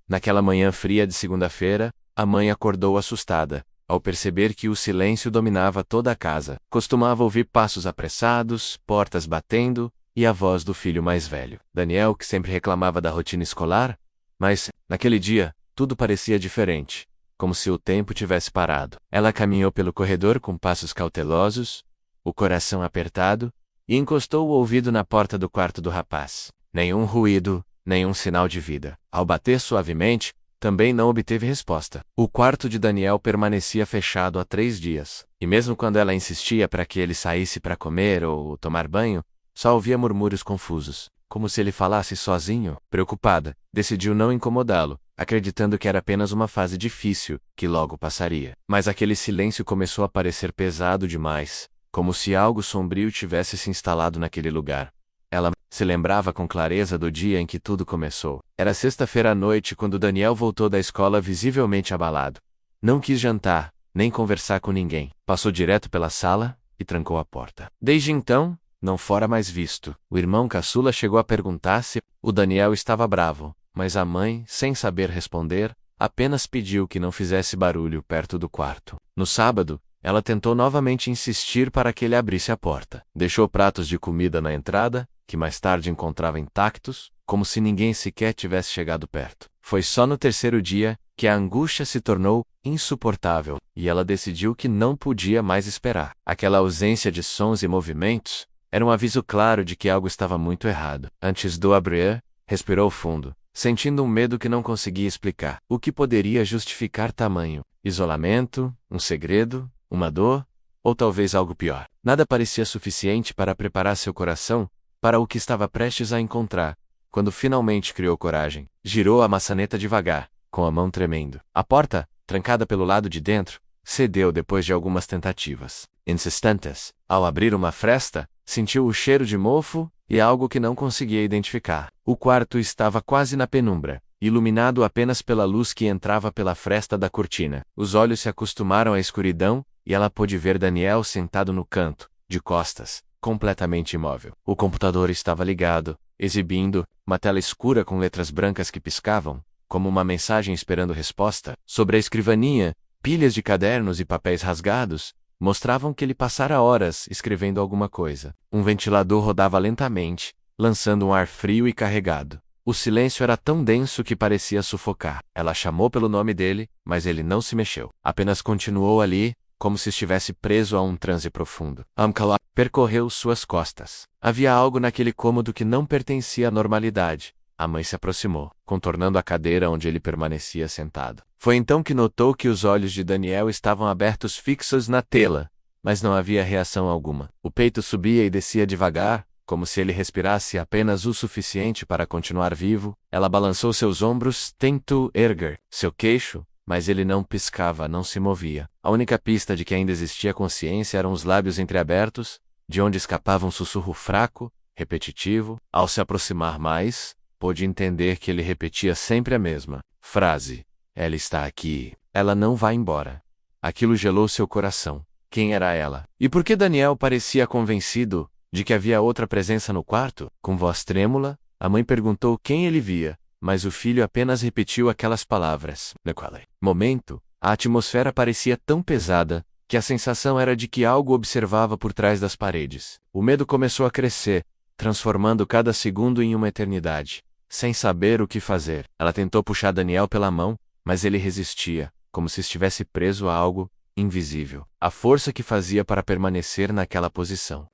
Naquela manhã fria de segunda-feira, a mãe acordou assustada, ao perceber que o silêncio dominava toda a casa. Costumava ouvir passos apressados, portas batendo, e a voz do filho mais velho, Daniel, que sempre reclamava da rotina escolar, mas, naquele dia, tudo parecia diferente, como se o tempo tivesse parado. Ela caminhou pelo corredor com passos cautelosos, o coração apertado, e encostou o ouvido na porta do quarto do rapaz. Nenhum ruído, nenhum sinal de vida. Ao bater suavemente, também não obteve resposta. O quarto de Daniel permanecia fechado há 3 dias, e mesmo quando ela insistia para que ele saísse para comer ou tomar banho, só ouvia murmúrios confusos, como se ele falasse sozinho. Preocupada, decidiu não incomodá-lo, acreditando que era apenas uma fase difícil, que logo passaria. Mas aquele silêncio começou a parecer pesado demais, como se algo sombrio tivesse se instalado naquele lugar. Ela se lembrava com clareza do dia em que tudo começou. Era sexta-feira à noite quando Daniel voltou da escola visivelmente abalado. Não quis jantar, nem conversar com ninguém. Passou direto pela sala e trancou a porta. Desde então, não fora mais visto. O irmão caçula chegou a perguntar se o Daniel estava bravo, mas a mãe, sem saber responder, apenas pediu que não fizesse barulho perto do quarto. No sábado, ela tentou novamente insistir para que ele abrisse a porta. Deixou pratos de comida na entrada, que mais tarde encontrava intactos, como se ninguém sequer tivesse chegado perto. Foi só no terceiro dia que a angústia se tornou insuportável, e ela decidiu que não podia mais esperar. Aquela ausência de sons e movimentos era um aviso claro de que algo estava muito errado. Antes do abrir, respirou fundo, sentindo um medo que não conseguia explicar. O que poderia justificar tamanho isolamento, um segredo, uma dor, ou talvez algo pior? Nada parecia suficiente para preparar seu coração para o que estava prestes a encontrar. Quando finalmente criou coragem, girou a maçaneta devagar, com a mão tremendo. A porta, trancada pelo lado de dentro, cedeu depois de algumas tentativas insistentes. Ao abrir uma fresta, sentiu o cheiro de mofo e algo que não conseguia identificar. O quarto estava quase na penumbra, iluminado apenas pela luz que entrava pela fresta da cortina. Os olhos se acostumaram à escuridão, e ela pôde ver Daniel sentado no canto, de costas, completamente imóvel. O computador estava ligado, exibindo uma tela escura com letras brancas que piscavam, como uma mensagem esperando resposta. Sobre a escrivaninha, pilhas de cadernos e papéis rasgados mostravam que ele passara horas escrevendo alguma coisa. Um ventilador rodava lentamente, lançando um ar frio e carregado. O silêncio era tão denso que parecia sufocar. Ela chamou pelo nome dele, mas ele não se mexeu. Apenas continuou ali, como se estivesse preso a um transe profundo. Amkala percorreu suas costas. Havia algo naquele cômodo que não pertencia à normalidade. A mãe se aproximou, contornando a cadeira onde ele permanecia sentado. Foi então que notou que os olhos de Daniel estavam abertos fixos na tela, mas não havia reação alguma. O peito subia e descia devagar, como se ele respirasse apenas o suficiente para continuar vivo. Ela balançou seus ombros, tentou erguer seu queixo, mas ele não piscava, não se movia. A única pista de que ainda existia consciência eram os lábios entreabertos, de onde escapava um sussurro fraco, repetitivo. Ao se aproximar mais, pôde entender que ele repetia sempre a mesma frase. Ela está aqui. Ela não vai embora. Aquilo gelou seu coração. Quem era ela? E por que Daniel parecia convencido de que havia outra presença no quarto? Com voz trêmula, a mãe perguntou quem ele via, mas o filho apenas repetiu aquelas palavras. Naquele momento, a atmosfera parecia tão pesada que a sensação era de que algo observava por trás das paredes. O medo começou a crescer, transformando cada segundo em uma eternidade. Sem saber o que fazer, ela tentou puxar Daniel pela mão, mas ele resistia, como se estivesse preso a algo invisível. A força que fazia para permanecer naquela posição.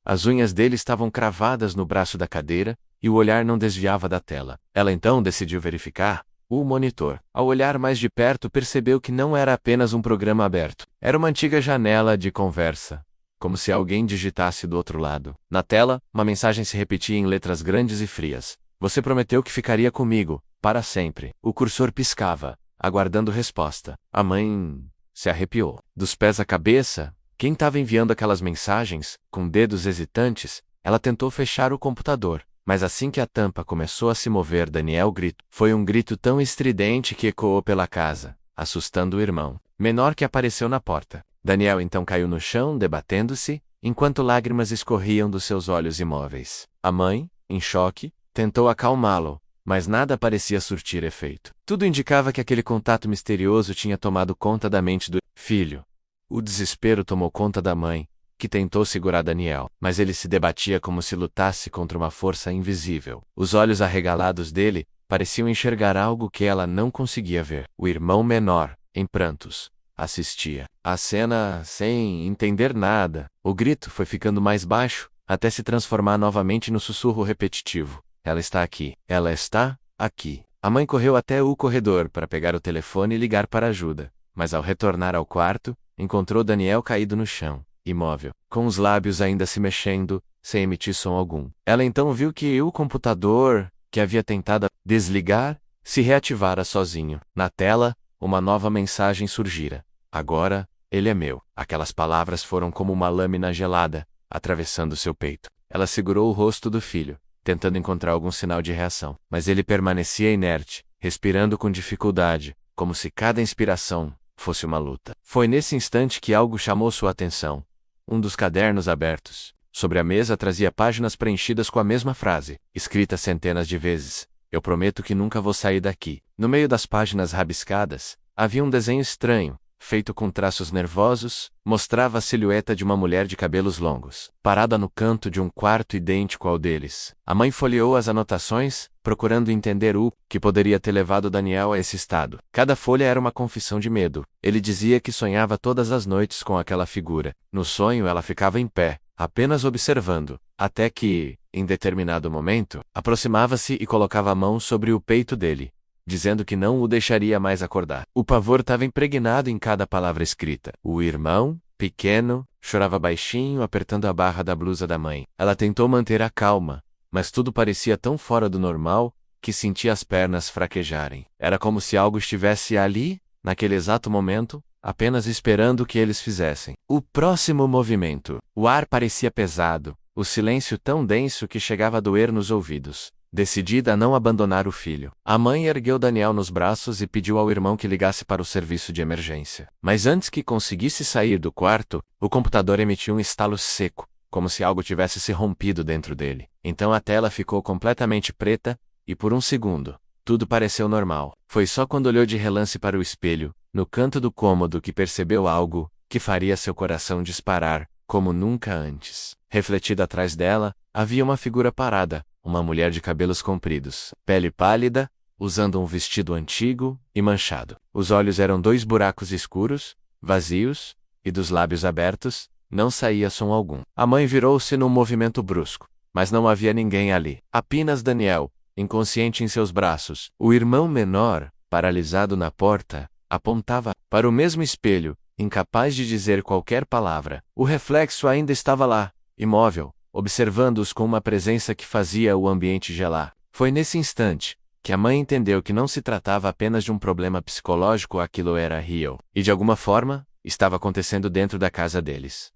As unhas dele estavam cravadas no braço da cadeira, e o olhar não desviava da tela. Ela então decidiu verificar o monitor. Ao olhar mais de perto, percebeu que não era apenas um programa aberto. Era uma antiga janela de conversa, como se alguém digitasse do outro lado. Na tela, uma mensagem se repetia em letras grandes e frias. Você prometeu que ficaria comigo, para sempre. O cursor piscava, aguardando resposta. A mãe se arrepiou. Dos pés à cabeça, quem estava enviando aquelas mensagens, com dedos hesitantes, ela tentou fechar o computador. Mas assim que a tampa começou a se mover, Daniel gritou. Foi um grito tão estridente que ecoou pela casa, assustando o irmão menor que apareceu na porta. Daniel então caiu no chão, debatendo-se, enquanto lágrimas escorriam dos seus olhos imóveis. A mãe, em choque, tentou acalmá-lo, mas nada parecia surtir efeito. Tudo indicava que aquele contato misterioso tinha tomado conta da mente do filho. O desespero tomou conta da mãe, que tentou segurar Daniel, mas ele se debatia como se lutasse contra uma força invisível. Os olhos arregalados dele pareciam enxergar algo que ela não conseguia ver. O irmão menor, em prantos, assistia à cena sem entender nada. O grito foi ficando mais baixo, até se transformar novamente no sussurro repetitivo. Ela está aqui. Ela está aqui. A mãe correu até o corredor para pegar o telefone e ligar para ajuda, mas ao retornar ao quarto, encontrou Daniel caído no chão, imóvel, com os lábios ainda se mexendo, sem emitir som algum. Ela então viu que o computador, que havia tentado desligar, se reativara sozinho. Na tela, uma nova mensagem surgira. Agora, ele é meu. Aquelas palavras foram como uma lâmina gelada, atravessando seu peito. Ela segurou o rosto do filho, tentando encontrar algum sinal de reação. Mas ele permanecia inerte, respirando com dificuldade, como se cada inspiração fosse uma luta. Foi nesse instante que algo chamou sua atenção. Um dos cadernos abertos. Sobre a mesa trazia páginas preenchidas com a mesma frase, escrita centenas de vezes. Eu prometo que nunca vou sair daqui. No meio das páginas rabiscadas, havia um desenho estranho, feito com traços nervosos, mostrava a silhueta de uma mulher de cabelos longos, parada no canto de um quarto idêntico ao deles. A mãe folheou as anotações, procurando entender o que poderia ter levado Daniel a esse estado. Cada folha era uma confissão de medo. Ele dizia que sonhava todas as noites com aquela figura. No sonho ela ficava em pé, apenas observando, até que, em determinado momento, aproximava-se e colocava a mão sobre o peito dele, dizendo que não o deixaria mais acordar. O pavor estava impregnado em cada palavra escrita. O irmão, pequeno, chorava baixinho, apertando a barra da blusa da mãe. Ela tentou manter a calma, mas tudo parecia tão fora do normal, que sentia as pernas fraquejarem. Era como se algo estivesse ali, naquele exato momento, apenas esperando o que eles fizessem. O próximo movimento. O ar parecia pesado, o silêncio tão denso que chegava a doer nos ouvidos. Decidida a não abandonar o filho, a mãe ergueu Daniel nos braços e pediu ao irmão que ligasse para o serviço de emergência. Mas antes que conseguisse sair do quarto, o computador emitiu um estalo seco, como se algo tivesse se rompido dentro dele. Então a tela ficou completamente preta, e por um segundo, tudo pareceu normal. Foi só quando olhou de relance para o espelho, no canto do cômodo, que percebeu algo que faria seu coração disparar, como nunca antes. Refletida atrás dela, havia uma figura parada, uma mulher de cabelos compridos, pele pálida, usando um vestido antigo e manchado. Os olhos eram 2 buracos escuros, vazios, e dos lábios abertos, não saía som algum. A mãe virou-se num movimento brusco, mas não havia ninguém ali. Apenas Daniel, inconsciente em seus braços. O irmão menor, paralisado na porta, apontava para o mesmo espelho, incapaz de dizer qualquer palavra. O reflexo ainda estava lá, imóvel, observando-os com uma presença que fazia o ambiente gelar. Foi nesse instante que a mãe entendeu que não se tratava apenas de um problema psicológico, aquilo era real, e de alguma forma, estava acontecendo dentro da casa deles.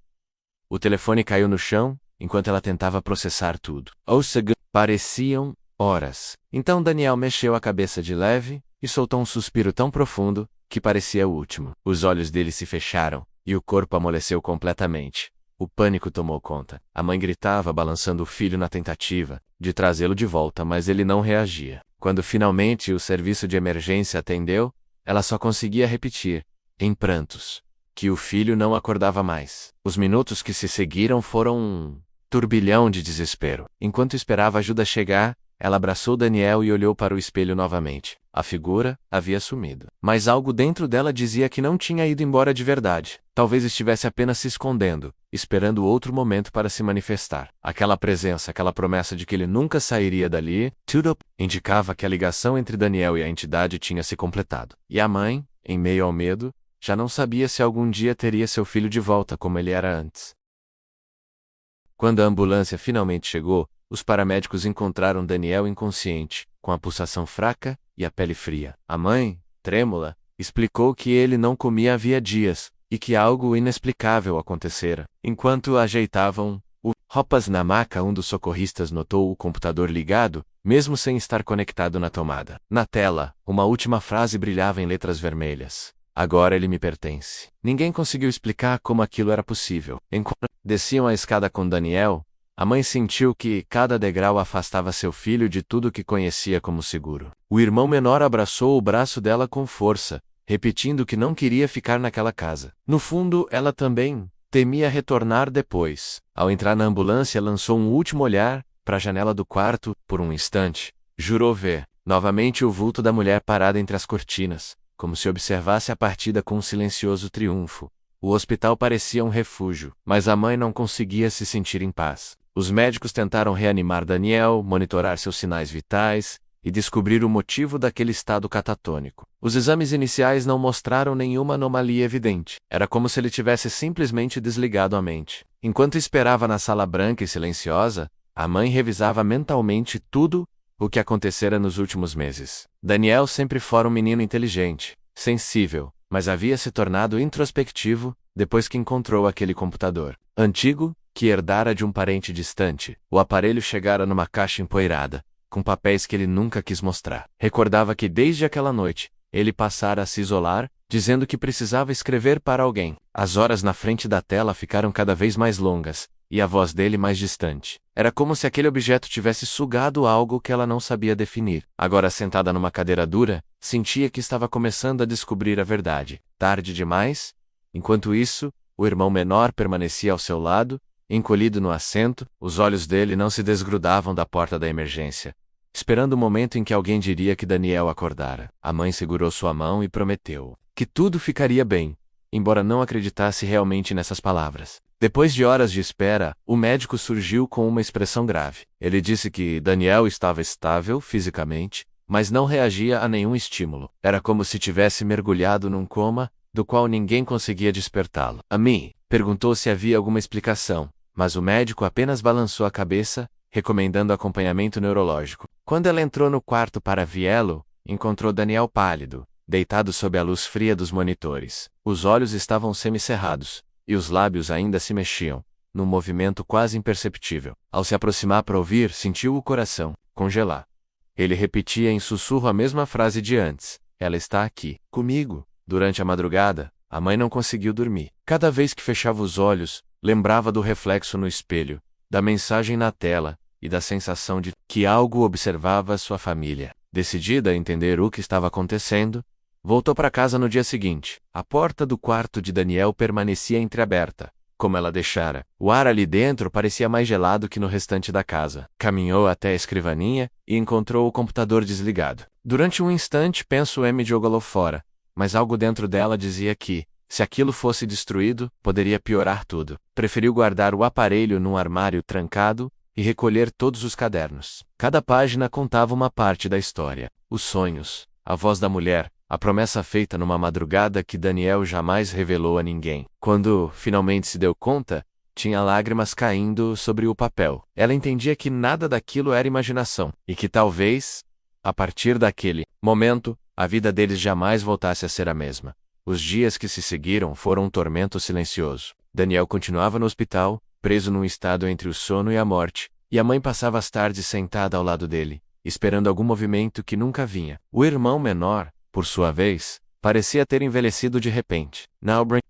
O telefone caiu no chão, enquanto ela tentava processar tudo. Pareciam horas. Então Daniel mexeu a cabeça de leve, e soltou um suspiro tão profundo, que parecia o último. Os olhos dele se fecharam, e o corpo amoleceu completamente. O pânico tomou conta. A mãe gritava, balançando o filho na tentativa de trazê-lo de volta, mas ele não reagia. Quando finalmente o serviço de emergência atendeu, ela só conseguia repetir, em prantos, que o filho não acordava mais. Os minutos que se seguiram foram um turbilhão de desespero. Enquanto esperava a ajuda chegar, ela abraçou Daniel e olhou para o espelho novamente. A figura havia sumido. Mas algo dentro dela dizia que não tinha ido embora de verdade. Talvez estivesse apenas se escondendo, esperando outro momento para se manifestar. Aquela presença, aquela promessa de que ele nunca sairia dali, tudo indicava que a ligação entre Daniel e a entidade tinha se completado. E a mãe, em meio ao medo, já não sabia se algum dia teria seu filho de volta como ele era antes. Quando a ambulância finalmente chegou, os paramédicos encontraram Daniel inconsciente, com a pulsação fraca e a pele fria. A mãe, trêmula, explicou que ele não comia havia dias, e que algo inexplicável acontecera. Enquanto ajeitavam roupas na maca, um dos socorristas notou o computador ligado, mesmo sem estar conectado na tomada. Na tela, uma última frase brilhava em letras vermelhas. Agora ele me pertence. Ninguém conseguiu explicar como aquilo era possível. Enquanto desciam a escada com Daniel, A mãe sentiu que cada degrau afastava seu filho de tudo que conhecia como seguro. O irmão menor abraçou o braço dela com força, repetindo que não queria ficar naquela casa. No fundo, ela também temia retornar depois. Ao entrar na ambulância, lançou um último olhar para a janela do quarto, por um instante. Jurou ver novamente o vulto da mulher parada entre as cortinas, como se observasse a partida com um silencioso triunfo. O hospital parecia um refúgio, mas a mãe não conseguia se sentir em paz. Os médicos tentaram reanimar Daniel, monitorar seus sinais vitais e descobrir o motivo daquele estado catatônico. Os exames iniciais não mostraram nenhuma anomalia evidente. Era como se ele tivesse simplesmente desligado a mente. Enquanto esperava na sala branca e silenciosa, a mãe revisava mentalmente tudo o que acontecera nos últimos meses. Daniel sempre fora um menino inteligente, sensível, mas havia se tornado introspectivo depois que encontrou aquele computador antigo que herdara de um parente distante. O aparelho chegara numa caixa empoeirada, com papéis que ele nunca quis mostrar. Recordava que desde aquela noite, ele passara a se isolar, dizendo que precisava escrever para alguém. As horas na frente da tela ficaram cada vez mais longas, e a voz dele mais distante. Era como se aquele objeto tivesse sugado algo que ela não sabia definir. Agora sentada numa cadeira dura, sentia que estava começando a descobrir a verdade. Tarde demais? Enquanto isso, o irmão menor permanecia ao seu lado, encolhido no assento, os olhos dele não se desgrudavam da porta da emergência, esperando o momento em que alguém diria que Daniel acordara. A mãe segurou sua mão e prometeu que tudo ficaria bem, embora não acreditasse realmente nessas palavras. Depois de horas de espera, o médico surgiu com uma expressão grave. Ele disse que Daniel estava estável fisicamente, mas não reagia a nenhum estímulo. Era como se tivesse mergulhado num coma, do qual ninguém conseguia despertá-lo. Amy perguntou se havia alguma explicação, mas o médico apenas balançou a cabeça, recomendando acompanhamento neurológico. Quando ela entrou no quarto para viê-lo, encontrou Daniel pálido, deitado sob a luz fria dos monitores. Os olhos estavam semicerrados, e os lábios ainda se mexiam, num movimento quase imperceptível. Ao se aproximar para ouvir, sentiu o coração congelar. Ele repetia em sussurro a mesma frase de antes: "Ela está aqui, comigo." Durante a madrugada, a mãe não conseguiu dormir. Cada vez que fechava os olhos, lembrava do reflexo no espelho, da mensagem na tela e da sensação de que algo observava sua família. Decidida a entender o que estava acontecendo, voltou para casa no dia seguinte. A porta do quarto de Daniel permanecia entreaberta, como ela deixara. O ar ali dentro parecia mais gelado que no restante da casa. Caminhou até a escrivaninha e encontrou o computador desligado. Durante um instante, pensou Amy jogá-lo fora, mas algo dentro dela dizia que, se aquilo fosse destruído, poderia piorar tudo. Preferiu guardar o aparelho num armário trancado e recolher todos os cadernos. Cada página contava uma parte da história. Os sonhos, a voz da mulher, a promessa feita numa madrugada que Daniel jamais revelou a ninguém. Quando finalmente se deu conta, tinha lágrimas caindo sobre o papel. Ela entendia que nada daquilo era imaginação, e que talvez, a partir daquele momento, a vida deles jamais voltasse a ser a mesma. Os dias que se seguiram foram um tormento silencioso. Daniel continuava no hospital, preso num estado entre o sono e a morte, e a mãe passava as tardes sentada ao lado dele, esperando algum movimento que nunca vinha. O irmão menor, por sua vez, parecia ter envelhecido de repente.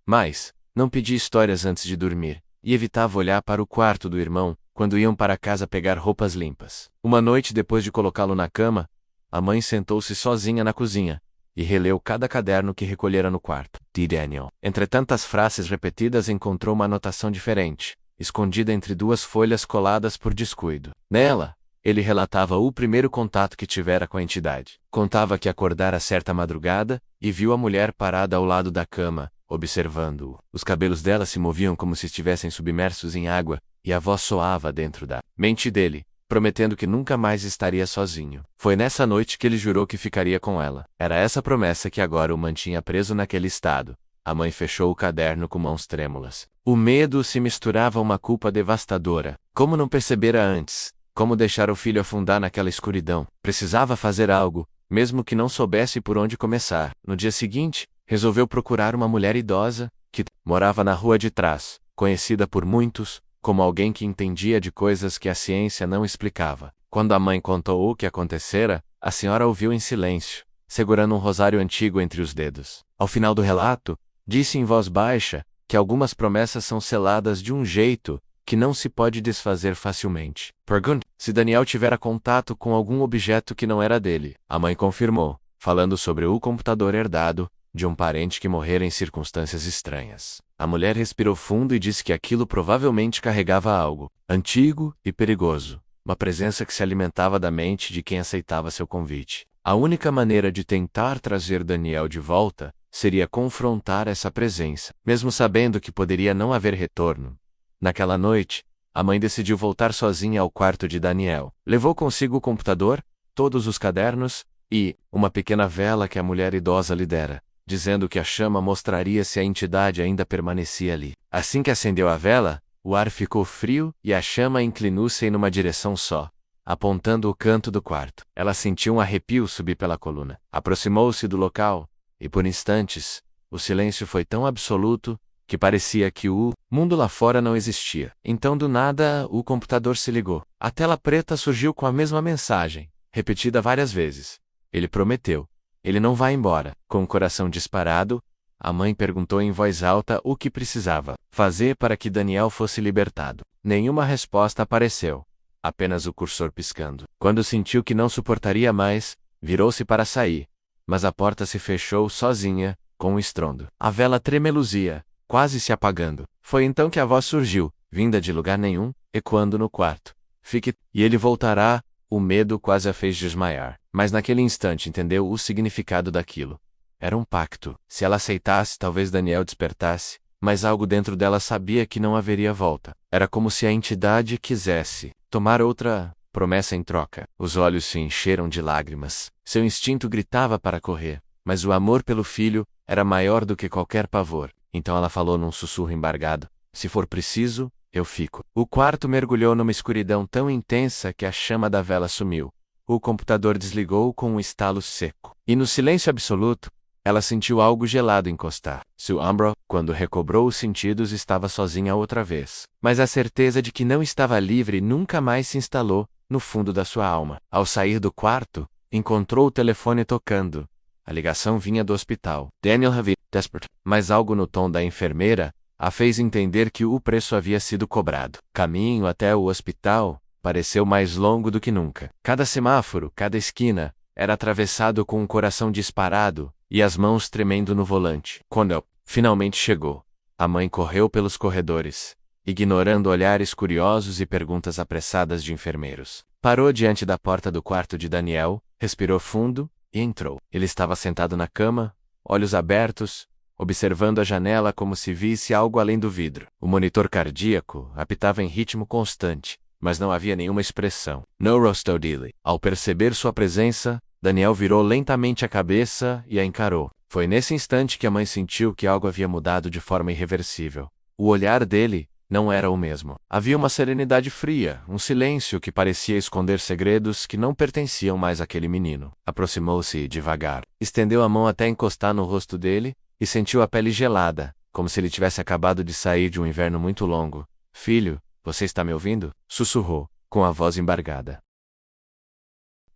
Mas não pedia histórias antes de dormir, e evitava olhar para o quarto do irmão quando iam para casa pegar roupas limpas. Uma noite depois de colocá-lo na cama, a mãe sentou-se sozinha na cozinha e releu cada caderno que recolhera no quarto de Daniel. Entre tantas frases repetidas, encontrou uma anotação diferente, escondida entre duas folhas coladas por descuido. Nela, ele relatava o primeiro contato que tivera com a entidade. Contava que acordara certa madrugada e viu a mulher parada ao lado da cama, observando-o. Os cabelos dela se moviam como se estivessem submersos em água, e a voz soava dentro da mente dele, prometendo que nunca mais estaria sozinho. Foi nessa noite que ele jurou que ficaria com ela. Era essa promessa que agora o mantinha preso naquele estado. A mãe fechou o caderno com mãos trêmulas. O medo se misturava a uma culpa devastadora. Como não percebera antes? Como deixar o filho afundar naquela escuridão? Precisava fazer algo, mesmo que não soubesse por onde começar. No dia seguinte, resolveu procurar uma mulher idosa, que morava na rua de trás, conhecida por muitos como alguém que entendia de coisas que a ciência não explicava. Quando a mãe contou o que acontecera, a senhora ouviu em silêncio, segurando um rosário antigo entre os dedos. Ao final do relato, disse em voz baixa que algumas promessas são seladas de um jeito que não se pode desfazer facilmente. Pergunta se Daniel tivera contato com algum objeto que não era dele. A mãe confirmou, falando sobre o computador herdado de um parente que morrera em circunstâncias estranhas. A mulher respirou fundo e disse que aquilo provavelmente carregava algo antigo e perigoso, uma presença que se alimentava da mente de quem aceitava seu convite. A única maneira de tentar trazer Daniel de volta seria confrontar essa presença, mesmo sabendo que poderia não haver retorno. Naquela noite, a mãe decidiu voltar sozinha ao quarto de Daniel. Levou consigo o computador, todos os cadernos e uma pequena vela que a mulher idosa lhe dera, dizendo que a chama mostraria se a entidade ainda permanecia ali. Assim que acendeu a vela, o ar ficou frio e a chama inclinou-se em uma direção só, apontando o canto do quarto. Ela sentiu um arrepio subir pela coluna. Aproximou-se do local, e por instantes, o silêncio foi tão absoluto que parecia que o mundo lá fora não existia. Então, do nada, o computador se ligou. A tela preta surgiu com a mesma mensagem, repetida várias vezes. Ele prometeu. Ele não vai embora. Com o coração disparado, a mãe perguntou em voz alta o que precisava fazer para que Daniel fosse libertado. Nenhuma resposta apareceu. Apenas o cursor piscando. Quando sentiu que não suportaria mais, virou-se para sair. Mas a porta se fechou sozinha, com um estrondo. A vela tremeluzia, quase se apagando. Foi então que a voz surgiu, vinda de lugar nenhum, ecoando no quarto. Fique, e ele voltará. O medo quase a fez desmaiar. Mas naquele instante entendeu o significado daquilo. Era um pacto. Se ela aceitasse, talvez Daniel despertasse, mas algo dentro dela sabia que não haveria volta. Era como se a entidade quisesse tomar outra promessa em troca. Os olhos se encheram de lágrimas. Seu instinto gritava para correr, mas o amor pelo filho era maior do que qualquer pavor. Então ela falou num sussurro embargado: se for preciso, eu fico. O quarto mergulhou numa escuridão tão intensa que a chama da vela sumiu. O computador desligou com um estalo seco. E no silêncio absoluto, ela sentiu algo gelado encostar. Seu ombro, quando recobrou os sentidos, estava sozinha outra vez. Mas a certeza de que não estava livre nunca mais se instalou no fundo da sua alma. Ao sair do quarto, encontrou o telefone tocando. A ligação vinha do hospital. Daniel havia desperado, mas algo no tom da enfermeira a fez entender que o preço havia sido cobrado. Caminho até o hospital pareceu mais longo do que nunca. Cada semáforo, cada esquina, era atravessado com um coração disparado e as mãos tremendo no volante. Quando ele finalmente chegou, a mãe correu pelos corredores, ignorando olhares curiosos e perguntas apressadas de enfermeiros. Parou diante da porta do quarto de Daniel, respirou fundo e entrou. Ele estava sentado na cama, olhos abertos, observando a janela como se visse algo além do vidro. O monitor cardíaco apitava em ritmo constante, mas não havia nenhuma expressão. No rosto dele. Ao perceber sua presença, Daniel virou lentamente a cabeça e a encarou. Foi nesse instante que a mãe sentiu que algo havia mudado de forma irreversível. O olhar dele não era o mesmo. Havia uma serenidade fria, um silêncio que parecia esconder segredos que não pertenciam mais àquele menino. Aproximou-se devagar, estendeu a mão até encostar no rosto dele, e sentiu a pele gelada, como se ele tivesse acabado de sair de um inverno muito longo. Filho, você está me ouvindo? Sussurrou, com a voz embargada.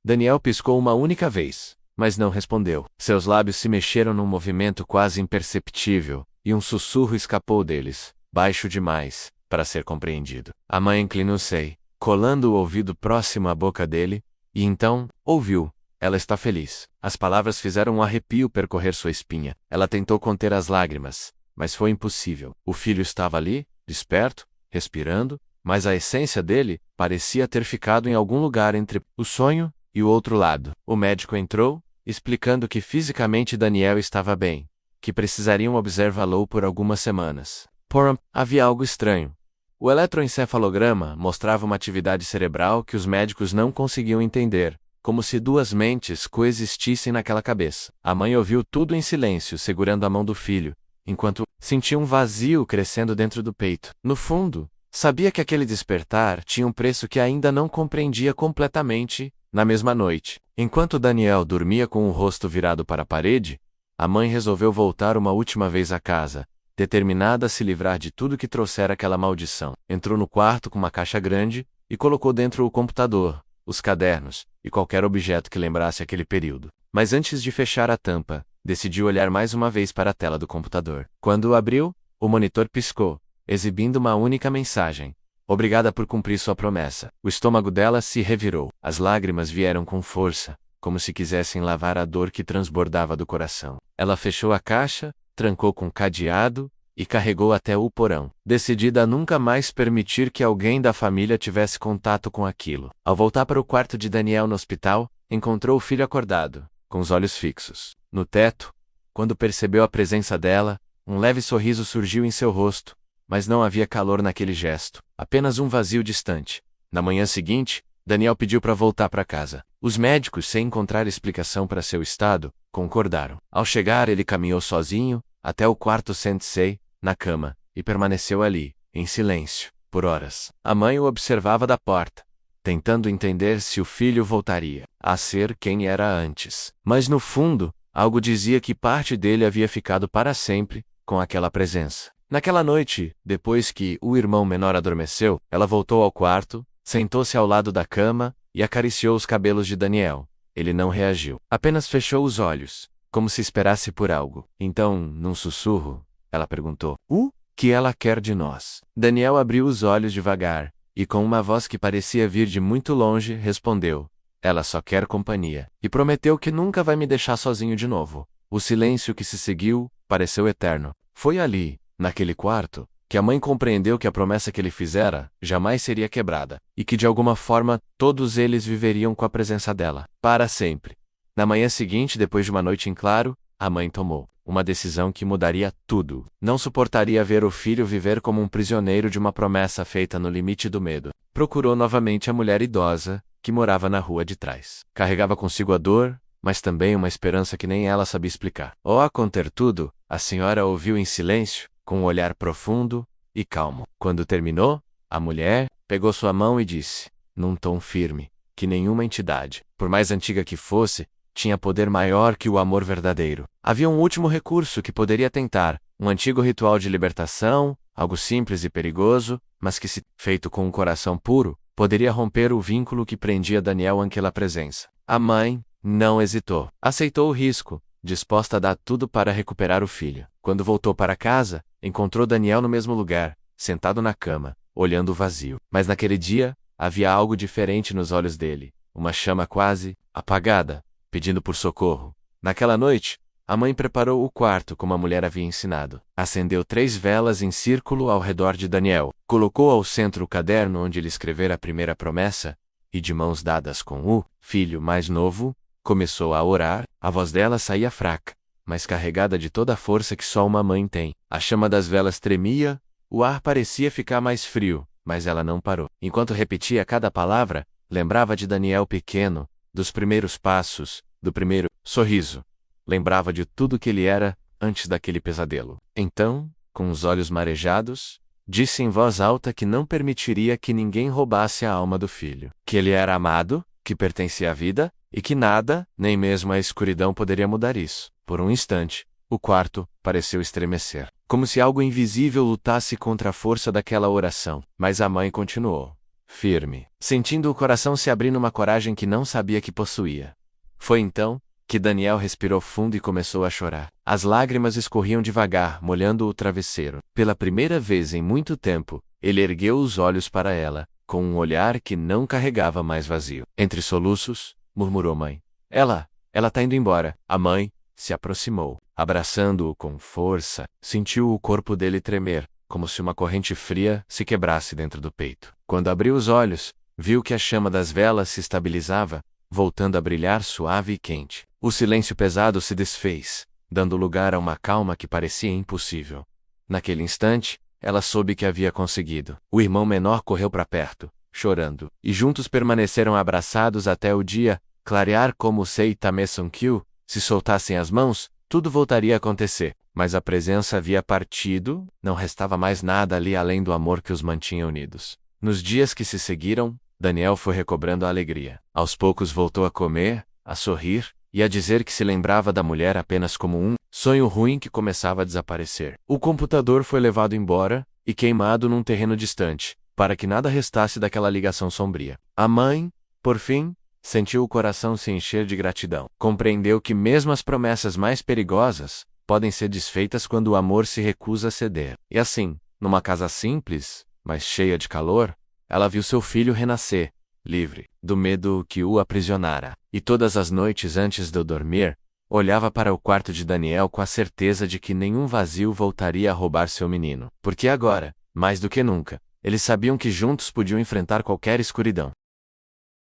Daniel piscou uma única vez, mas não respondeu. Seus lábios se mexeram num movimento quase imperceptível, e um sussurro escapou deles, baixo demais para ser compreendido. A mãe inclinou-se, colando o ouvido próximo à boca dele, e então, ouviu. Ela está feliz. As palavras fizeram um arrepio percorrer sua espinha. Ela tentou conter as lágrimas, mas foi impossível. O filho estava ali, desperto, respirando, mas a essência dele parecia ter ficado em algum lugar entre o sonho e o outro lado. O médico entrou, explicando que fisicamente Daniel estava bem, que precisariam observá-lo por algumas semanas. Porém, havia algo estranho. O eletroencefalograma mostrava uma atividade cerebral que os médicos não conseguiam entender, como se duas mentes coexistissem naquela cabeça. A mãe ouviu tudo em silêncio, segurando a mão do filho, enquanto sentia um vazio crescendo dentro do peito. No fundo, sabia que aquele despertar tinha um preço que ainda não compreendia completamente. Na mesma noite, enquanto Daniel dormia com o rosto virado para a parede, a mãe resolveu voltar uma última vez à casa, determinada a se livrar de tudo que trouxera aquela maldição. Entrou no quarto com uma caixa grande e colocou dentro o computador, os cadernos e qualquer objeto que lembrasse aquele período. Mas antes de fechar a tampa, decidiu olhar mais uma vez para a tela do computador. Quando o abriu, o monitor piscou, exibindo uma única mensagem: obrigada por cumprir sua promessa. O estômago dela se revirou. As lágrimas vieram com força, como se quisessem lavar a dor que transbordava do coração. Ela fechou a caixa, trancou com cadeado e carregou até o porão, decidida a nunca mais permitir que alguém da família tivesse contato com aquilo. Ao voltar para o quarto de Daniel no hospital, encontrou o filho acordado, com os olhos fixos no teto. Quando percebeu a presença dela, um leve sorriso surgiu em seu rosto, mas não havia calor naquele gesto, apenas um vazio distante. Na manhã seguinte, Daniel pediu para voltar para casa. Os médicos, sem encontrar explicação para seu estado, concordaram. Ao chegar, ele caminhou sozinho até o quarto sensei, na cama, e permaneceu ali, em silêncio, por horas. A mãe o observava da porta, tentando entender se o filho voltaria a ser quem era antes. Mas no fundo, algo dizia que parte dele havia ficado para sempre com aquela presença. Naquela noite, depois que o irmão menor adormeceu, ela voltou ao quarto, sentou-se ao lado da cama e acariciou os cabelos de Daniel. Ele não reagiu. Apenas fechou os olhos, como se esperasse por algo. Então, num sussurro, ela perguntou: "O que ela quer de nós?" Daniel abriu os olhos devagar, e com uma voz que parecia vir de muito longe, respondeu: "Ela só quer companhia." E prometeu que nunca vai me deixar sozinho de novo. O silêncio que se seguiu pareceu eterno. Foi ali, naquele quarto, que a mãe compreendeu que a promessa que ele fizera jamais seria quebrada, e que de alguma forma todos eles viveriam com a presença dela, para sempre. Na manhã seguinte, depois de uma noite em claro, a mãe tomou uma decisão que mudaria tudo. Não suportaria ver o filho viver como um prisioneiro de uma promessa feita no limite do medo. Procurou novamente a mulher idosa, que morava na rua de trás. Carregava consigo a dor, mas também uma esperança que nem ela sabia explicar. A conter tudo, a senhora ouviu em silêncio, com um olhar profundo e calmo. Quando terminou, a mulher pegou sua mão e disse, num tom firme, que nenhuma entidade, por mais antiga que fosse, tinha poder maior que o amor verdadeiro. Havia um último recurso que poderia tentar, um antigo ritual de libertação, algo simples e perigoso, mas que, se feito com um coração puro, poderia romper o vínculo que prendia Daniel àquela presença. A mãe não hesitou. Aceitou o risco, disposta a dar tudo para recuperar o filho. Quando voltou para casa, encontrou Daniel no mesmo lugar, sentado na cama, olhando o vazio. Mas naquele dia, havia algo diferente nos olhos dele, uma chama quase apagada, pedindo por socorro. Naquela noite, a mãe preparou o quarto como a mulher havia ensinado. Acendeu 3 velas em círculo ao redor de Daniel, colocou ao centro o caderno onde ele escrevera a primeira promessa, e de mãos dadas com o filho mais novo, começou a orar. A voz dela saía fraca, mas carregada de toda a força que só uma mãe tem. A chama das velas tremia, o ar parecia ficar mais frio, mas ela não parou. Enquanto repetia cada palavra, lembrava de Daniel pequeno, dos primeiros passos, do primeiro sorriso. Lembrava de tudo que ele era antes daquele pesadelo. Então, com os olhos marejados, disse em voz alta que não permitiria que ninguém roubasse a alma do filho. Que ele era amado, que pertencia à vida, e que nada, nem mesmo a escuridão poderia mudar isso. Por um instante, o quarto pareceu estremecer, como se algo invisível lutasse contra a força daquela oração. Mas a mãe continuou, firme, sentindo o coração se abrir numa coragem que não sabia que possuía. Foi então que Daniel respirou fundo e começou a chorar. As lágrimas escorriam devagar, molhando o travesseiro. Pela primeira vez em muito tempo, ele ergueu os olhos para ela, com um olhar que não carregava mais vazio. Entre soluços, murmurou mãe. Ela tá indo embora. A mãe se aproximou, abraçando-o com força. Sentiu o corpo dele tremer, como se uma corrente fria se quebrasse dentro do peito. Quando abriu os olhos, viu que a chama das velas se estabilizava, voltando a brilhar suave e quente. O silêncio pesado se desfez, dando lugar a uma calma que parecia impossível. Naquele instante, ela soube que havia conseguido. O irmão menor correu para perto, chorando, e juntos permaneceram abraçados até o dia clarear. Como Sei Tameson-kyu, se soltassem as mãos, tudo voltaria a acontecer. Mas a presença havia partido, não restava mais nada ali além do amor que os mantinha unidos. Nos dias que se seguiram, Daniel foi recobrando a alegria. Aos poucos voltou a comer, a sorrir, e a dizer que se lembrava da mulher apenas como um sonho ruim que começava a desaparecer. O computador foi levado embora e queimado num terreno distante, para que nada restasse daquela ligação sombria. A mãe, por fim, sentiu o coração se encher de gratidão. Compreendeu que mesmo as promessas mais perigosas podem ser desfeitas quando o amor se recusa a ceder. E assim, numa casa simples, mas cheia de calor, ela viu seu filho renascer, livre do medo que o aprisionara. E todas as noites antes de eu dormir, olhava para o quarto de Daniel com a certeza de que nenhum vazio voltaria a roubar seu menino. Porque agora, mais do que nunca, eles sabiam que juntos podiam enfrentar qualquer escuridão.